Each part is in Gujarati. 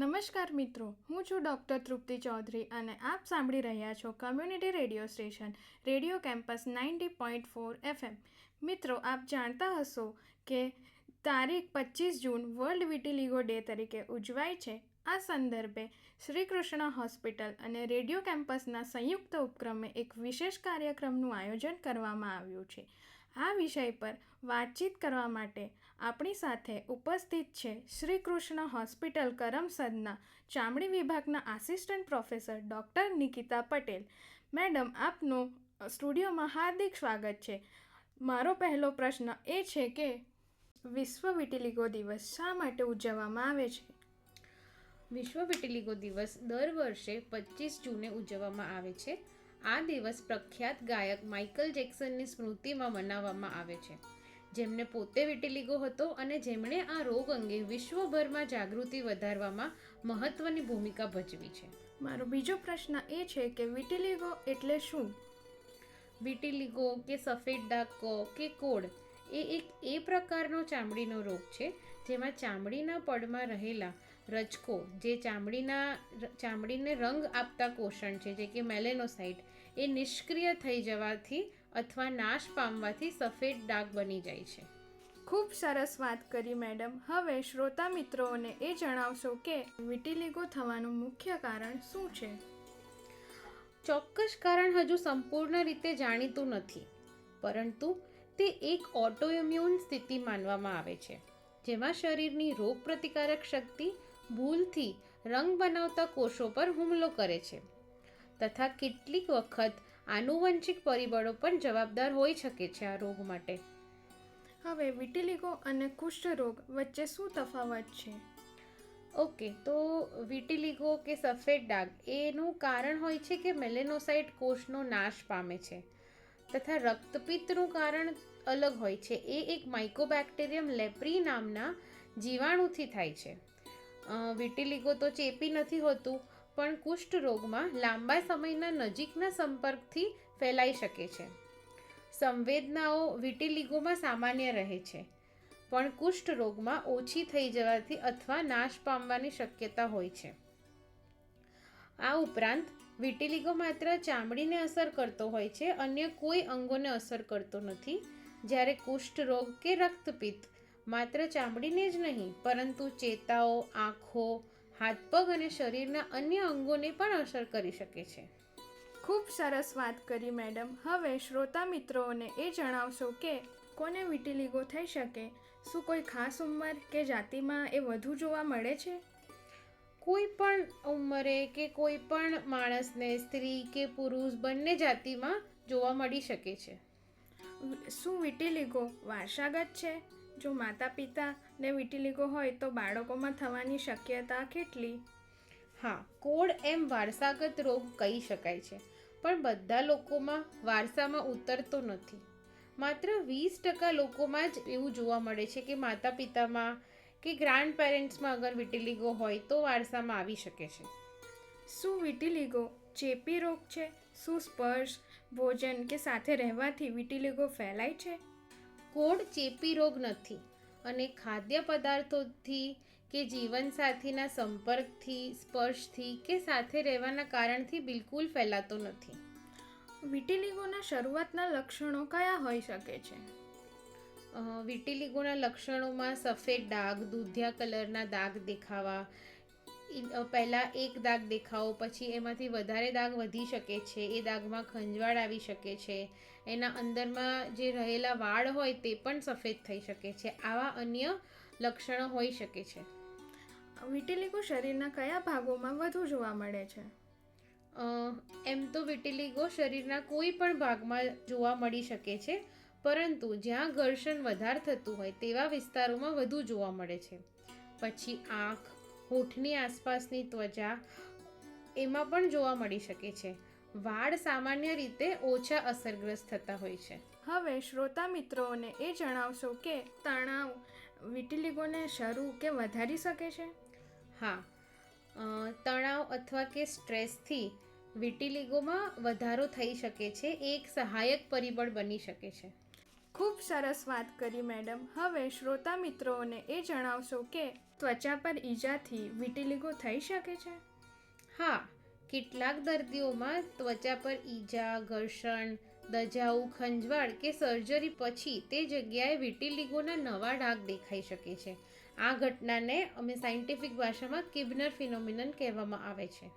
નમસ્કાર મિત્રો, હું છું ડૉક્ટર તૃપ્તિ ચૌધરી અને આપ સાંભળી રહ્યા છો community radio station radio campus 90.4 FM. મિત્રો, આપ જાણતા હશો કે તારીખ 25 જૂન વર્લ્ડ વિટિલિગો ડે તરીકે ઉજવાય છે. આ સંદર્ભે શ્રી કૃષ્ણ હોસ્પિટલ અને રેડિયો કેમ્પસના સંયુક્ત ઉપક્રમે એક વિશેષ કાર્યક્રમનું આયોજન કરવામાં આવ્યું છે. આ વિષય પર વાતચીત કરવા માટે આપણી સાથે ઉપસ્થિત છે શ્રી કૃષ્ણ હોસ્પિટલ કરમસદના ચામડી વિભાગના assistant professor doctor Nikita Patel. Madam, આપનું સ્ટુડિયોમાં હાર્દિક સ્વાગત છે. મારો પહેલો પ્રશ્ન એ છે કે વિશ્વ વિટિલિગો દિવસ શા માટે ઉજવવામાં આવે છે? વિશ્વ વિટિલિગો દિવસ દર વર્ષે 25 જૂને ઉજવવામાં આવે છે. આ દિવસ પ્રખ્યાત ગાયક માઇકલ જેક્સનની સ્મૃતિમાં મનાવવામાં આવે છે, જેમને પોતે વિટિલિગો હતો અને જેમણે આ રોગ અંગે વિશ્વભરમાં જાગૃતિ વધારવામાં મહત્વની ભૂમિકા ભજવી છે. મારો બીજો પ્રશ્ન એ છે કે વિટિલિગો એટલે શું? વિટિલિગો કે સફેદ ડાઘ કે કોડ એ પ્રકારનો ચામડીનો રોગ છે જેમાં ચામડીના પડમાં રહેલા રજકો, જે ચામડીને રંગ આપતા કોષણ છે, જે કે મેલેનોસાઇટ, એ નિષ્ક્રિય થઈ જવાથી અથવા નાશ પામવાથી સફેદ ડાઘ બની જાય છે. ખૂબ સરસ વાત કરી મેડમ. હવે શ્રોતા મિત્રોને એ જણાવશો કે વિટિલિગો થવાનું મુખ્ય કારણ શું છે? ચોક્કસ કારણ હજુ સંપૂર્ણ રીતે જાણીતું નથી, પરંતુ તે એક ઓટોઇમ્યુન સ્થિતિ માનવામાં આવે છે, જેમાં શરીરની રોગ પ્રતિકારક શક્તિ ભૂલથી રંગ બનાવતા કોષો પર હુમલો કરે છે, તથા કેટલીક વખત આનુવંશિક પરિબળો પણ જવાબદાર હોઈ શકે છે આ રોગ માટે. હવે વિટિલિગો અને કુષ્ઠરોગ વચ્ચે શું તફાવત છે? ઓકે, તો વિટિલિગો કે સફેદ ડાઘ એનું કારણ હોય છે કે મેલેનોસાઇટ કોષનો નાશ પામે છે, તથા રક્તપિત્તનું કારણ અલગ હોય છે. એ એક માઇકોબેક્ટેરિયમ લેપ્રી નામના જીવાણુથી થાય છે. વિટિલિગો તો ચેપી નથી હોતું, પણ કુષ્ઠરોગમાં લાંબા સમયના નજીકના સંપર્કથી ફેલાઈ શકે છે. સંવેદનાઓ વિટિલિગોમાં સામાન્ય રહે છે, પણ કુષ્ઠરોગમાં ઓછી થઈ જવાથી અથવા નાશ પામવાની શક્યતા હોય છે. આ ઉપરાંત વિટિલિગો માત્ર ચામડીને અસર કરતો હોય છે, અન્ય કોઈ અંગોને અસર કરતો નથી, જ્યારે કુષ્ઠરોગ કે રક્તપિત્ત માત્ર ચામડીને જ નહીં, પરંતુ ચેતાઓ, આંખો, હાથ પગ અને શરીરના અન્ય અંગોને પણ અસર કરી શકે છે. ખૂબ સરસ વાત કરી મેડમ. હવે શ્રોતા મિત્રોને એ જણાવશો કે કોને વિટિલિગો થઈ શકે? શું કોઈ ખાસ ઉંમર કે જાતિમાં એ વધુ જોવા મળે છે? કોઈ પણ ઉંમરે કે કોઈ પણ માણસને, સ્ત્રી કે પુરુષ, બંને જાતિમાં જોવા મળી શકે છે. શું વિટિલિગો વારસાગત છે? જો માતા પિતાને વિટિલિગો હોય તો બાળકોમાં થવાની શક્યતા કેટલી? હા, કોડ એમ વારસાગત રોગ કહી શકાય છે, પણ બધા લોકોમાં વારસામાં ઉતરતો નથી. માત્ર 20% લોકોમાં જ એવું જોવા મળે છે કે માતા પિતામાં કે ગ્રાન્ડ પેરેન્ટ્સમાં અગર વિટિલિગો હોય તો વારસામાં આવી શકે છે. શું વિટિલિગો ચેપી રોગ છે? શું સ્પર્શ, ભોજન કે સાથે રહેવાથી વિટિલિગો ફેલાય છે? કોડ ચેપી રોગ નથી અને ખાદ્ય પદાર્થોથી કે જીવનસાથીના સંપર્કથી, સ્પર્શથી કે સાથે રહેવાના કારણથી બિલકુલ ફેલાતો નથી. વિટિલિગોના શરૂઆતના લક્ષણો કયા હોઈ શકે છે? વિટિલિગોના લક્ષણોમાં સફેદ ડાઘ, દૂધિયા કલરના દાગ દેખાવા, પહેલાં એક દાગ દેખાવો, પછી એમાંથી વધારે દાગ વધી શકે છે, એ દાગમાં ખંજવાળ આવી શકે છે, એના અંદરમાં જે રહેલા વાળ હોય તે પણ સફેદ થઈ શકે છે. આવા અન્ય લક્ષણો હોઈ શકે છે. વિટિલિગો શરીરના કયા ભાગોમાં વધુ જોવા મળે છે? એમ તો વિટિલિગો શરીરના કોઈ પણ ભાગમાં જોવા મળી શકે છે, પરંતુ જ્યાં ઘર્ષણ વધારે થતું હોય તેવા વિસ્તારોમાં વધુ જોવા મળે છે. પછી આંખ, હોઠની આસપાસની ત્વચા, એમાં પણ જોવા મળી શકે છે. વાળ સામાન્ય રીતે ઓછા અસરગ્રસ્ત થતા હોય છે. હવે શ્રોતા મિત્રોને એ જણાવશો કે તણાવ વિટિલિગોને શરૂ કે વધારી શકે છે? હા, તણાવ અથવા કે સ્ટ્રેસથી વિટિલિગોમાં વધારો થઈ શકે છે. એ એક સહાયક પરિબળ બની શકે છે. ખૂબ સરસ વાત કરી મેડમ. હવે શ્રોતા મિત્રોને એ જણાવશો કે ત્વચા પર ઈજાથી વિટિલિગો થઈ શકે છે? હા, કેટલાક દર્દીઓમાં ત્વચા પર ઈજા, ઘર્ષણ, દજાવું, ખંજવાળ કે સર્જરી પછી તે જગ્યાએ વિટિલિગોના નવા ડાઘ દેખાઈ શકે છે. આ ઘટનાને અમે સાયન્ટિફિક ભાષામાં કિબનર ફિનોમિનન કહેવામાં આવે છે.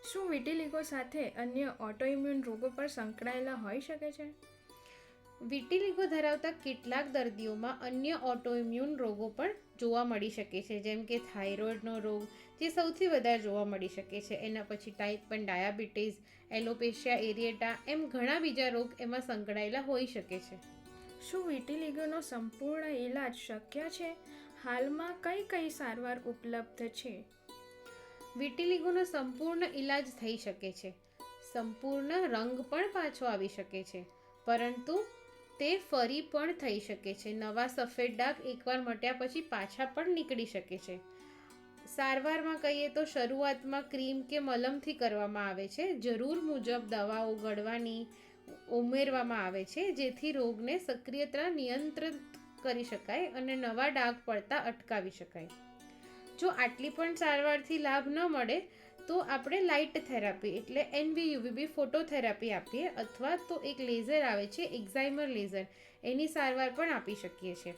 શું વિટિલિગો સાથે અન્ય ઓટોઇમ્યુન રોગો પર સંકળાયેલા હોઈ શકે છે? વિટિલિગો ધરાવતા કેટલાક દર્દીઓમાં અન્ય ઓટોઇમ્યુન રોગો પણ જોવા મળી શકે છે, જેમ કે થાઇરોઇડનો રોગ, જે સૌથી વધારે જોવા મળી શકે છે. એના પછી ટાઈપ 1 ડાયાબિટીસ, એલોપેશિયા એરિએટા એમ ઘણા બીજા રોગ એમાં સંકળાયેલા હોઈ શકે છે. શું વિટિલિગોનો સંપૂર્ણ ઈલાજ શક્ય છે? હાલમાં કઈ કઈ સારવાર ઉપલબ્ધ છે? વિટિલિગોનો સંપૂર્ણ ઈલાજ થઈ શકે છે. સંપૂર્ણ રંગ પણ પાછો આવી શકે છે, પરંતુ તે ફરી પણ થઈ શકે છે. નવા સફેદ ડાઘ એકવાર મટ્યા પછી પાછા પણ નીકળી શકે છે. સારવારમાં કહીએ તો શરૂઆતમાં ક્રીમ કે મલમથી કરવામાં આવે છે. જરૂર મુજબ દવાઓ ગળવાની ઉમેરવામાં આવે છે, જેથી રોગને સક્રિયતા નિયંત્રિત કરી શકાય અને નવા ડાઘ પડતા અટકાવી શકાય. જો આટલી પણ સારવારથી લાભ ન મળે તો આપણે લાઇટ થેરાપી એટલે NV-UVB ફોટોથેરાપી આપીએ, અથવા તો એક લેઝર આવે છે એક્ઝાઇમર લેઝર, એની સારવાર પણ આપી શકીએ છીએ.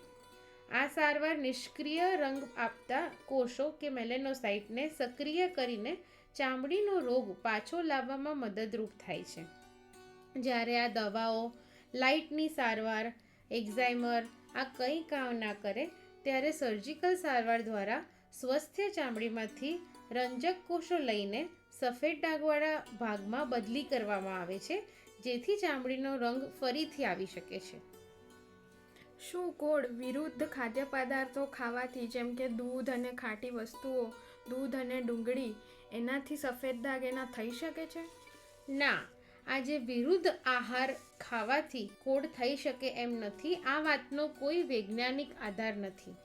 આ સારવાર નિષ્ક્રિય રંગ આપતા કોષો કે મેલેનોસાઇટને સક્રિય કરીને ચામડીનો રોગ પાછો લાવવામાં મદદરૂપ થાય છે. જ્યારે આ દવાઓ, લાઇટની સારવાર, એક્ઝાઇમર આ કંઈ કામ ના કરે ત્યારે સર્જિકલ સારવાર દ્વારા સ્વસ્થ ચામડીમાંથી રંજક કોષો લઈને સફેદ ડાઘવાળા ભાગમાં બદલી કરવામાં આવે છે, જેથી ચામડીનો રંગ ફરીથી આવી શકે છે. શું કોડ વિરુદ્ધ ખાદ્ય પદાર્થો ખાવાથી, જેમ કે દૂધ અને ખાટી વસ્તુઓ, દૂધ અને ડુંગળી, એનાથી સફેદ ડાઘ એના થઈ શકે છે? ના, આજે વિરુદ્ધ આહાર ખાવાથી કોડ થઈ શકે એમ નથી. આ વાતનો કોઈ વૈજ્ઞાનિક આધાર નથી.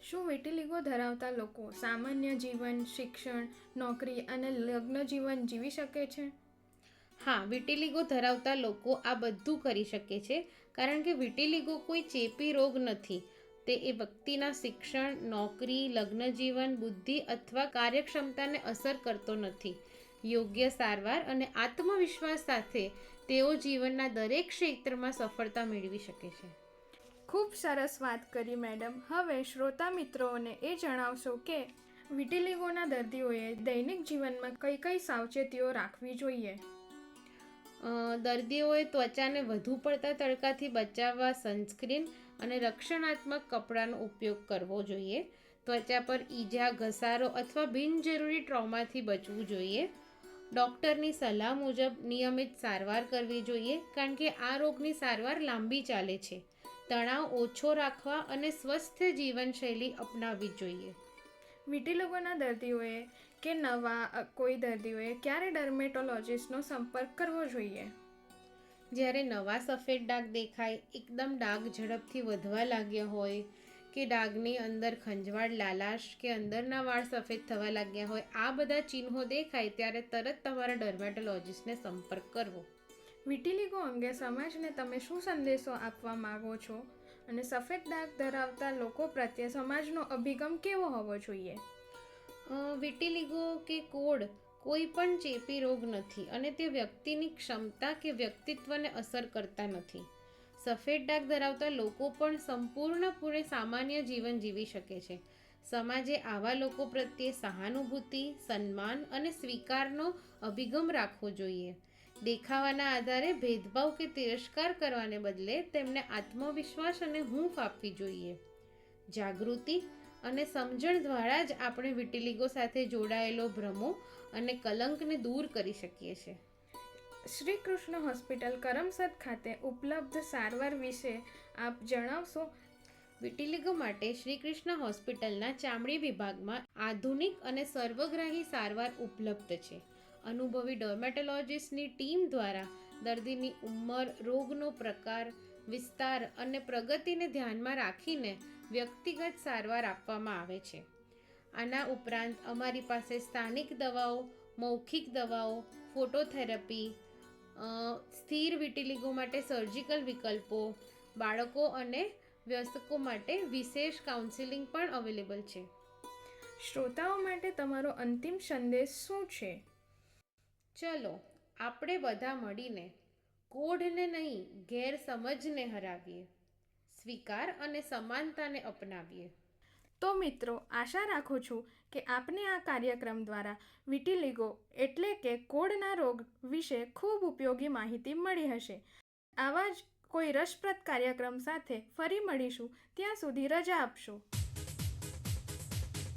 શું વિટિલિગો ધરાવતા લોકો સામાન્ય જીવન, શિક્ષણ, નોકરી અને લગ્ન જીવન જીવી શકે છે? હા, વિટિલિગો ધરાવતા લોકો આ બધું કરી શકે છે, કારણ કે વિટિલિગો કોઈ ચેપી રોગ નથી. તે એ વ્યક્તિના શિક્ષણ, નોકરી, લગ્ન જીવન, બુદ્ધિ અથવા કાર્યક્ષમતાને અસર કરતો નથી. યોગ્ય સારવાર અને આત્મવિશ્વાસ સાથે તેઓ જીવનના દરેક ક્ષેત્રમાં સફળતા મેળવી શકે છે. ખૂબ સરસ વાત કરી મેડમ. હવે શ્રોતા મિત્રોને એ જણાવશો કે વિટિલિગોના દર્દીઓએ દૈનિક જીવનમાં કઈ કઈ સાવચેતીઓ રાખવી જોઈએ? દર્દીઓએ ત્વચાને વધુ પડતા તડકાથી બચાવવા સનસ્ક્રીન અને રક્ષણાત્મક કપડાનો ઉપયોગ કરવો જોઈએ. ત્વચા પર ઈજા, ઘસારો અથવા બિનજરૂરી ટ્રોમાથી બચવું જોઈએ. ડૉક્ટરની સલાહ મુજબ નિયમિત સારવાર કરવી જોઈએ, કારણ કે આ રોગની સારવાર લાંબી ચાલે છે. તણાવ ઓછો રાખવા અને સ્વસ્થ જીવનશૈલી અપનાવવી જોઈએ. વિટિલિગોના દર્દીઓએ કે નવા કોઈ દર્દીઓએ ક્યારે ડર્મેટોલોજિસ્ટનો સંપર્ક કરવો જોઈએ? જ્યારે નવા સફેદ ડાઘ દેખાય, એકદમ ડાઘ ઝડપથી વધવા લાગ્યા હોય, કે ડાઘની અંદર ખંજવાળ, લાલાશ કે અંદરના વાળ સફેદ થવા લાગ્યા હોય, આ બધા ચિહ્નો દેખાય ત્યારે તરત તમારા ડર્મેટોલોજિસ્ટને સંપર્ક કરવો. વિટિલિગો અંગે સમાજને તમે શું સંદેશો આપવા માંગો છો, અને સફેદ ડાઘ ધરાવતા લોકો પ્રત્યે સમાજનો અભિગમ કેવો હોવો જોઈએ? વિટિલિગો કે કોડ કોઈ પણ ચેપી રોગ નથી અને તે વ્યક્તિની ક્ષમતા કે વ્યક્તિત્વને અસર કરતા નથી. સફેદ ડાઘ ધરાવતા લોકો પણ સંપૂર્ણપણે સામાન્ય જીવન જીવી શકે છે. સમાજે આવા લોકો પ્રત્યે સહાનુભૂતિ, સન્માન અને સ્વીકારનો અભિગમ રાખવો જોઈએ. દેખાવાના આધારે ભેદભાવ કે તિરસ્કાર કરવાને બદલે તેમને આત્મવિશ્વાસ અને હૂંફ આપવી જોઈએ. જાગૃતિ અને સમજણ દ્વારા જ આપણે વિટિલિગો સાથે જોડાયેલો ભ્રમો અને કલંકને દૂર કરી શકીએ છીએ. શ્રી કૃષ્ણ હોસ્પિટલ કરમસદ ખાતે ઉપલબ્ધ સારવાર વિશે આપ જણાવશો? વિટિલિગો માટે શ્રી કૃષ્ણ હોસ્પિટલના ચામડી વિભાગમાં આધુનિક અને સર્વગ્રાહી સારવાર ઉપલબ્ધ છે. અનુભવી ડર્મેટોલોજિસ્ટની ટીમ દ્વારા દર્દીની ઉંમર, રોગનો પ્રકાર, વિસ્તાર અને પ્રગતિને ધ્યાનમાં રાખીને વ્યક્તિગત સારવાર આપવામાં આવે છે. આના ઉપરાંત અમારી પાસે સ્થાનિક દવાઓ, મૌખિક દવાઓ, ફોટોથેરાપી, સ્થિર વિટિલિગો માટે સર્જિકલ વિકલ્પો, બાળકો અને વયસ્કો માટે વિશેષ કાઉન્સિલિંગ પણ અવેલેબલ છે. શ્રોતાઓ માટે તમારો અંતિમ સંદેશ શું છે? ચલો આપણે બધા મળીને કોઢને નહીં ગેરસમજને હરાવીએ, સ્વીકાર અને સમાનતાને અપનાવીએ. તો મિત્રો, આશા રાખું છું કે આપને આ કાર્યક્રમ દ્વારા વિટિલિગો એટલે કે કોઢના રોગ વિશે ખૂબ ઉપયોગી માહિતી મળી હશે. આવા જ કોઈ રસપ્રદ કાર્યક્રમ સાથે ફરી મળીશું. ત્યાં સુધી રજા આપશો.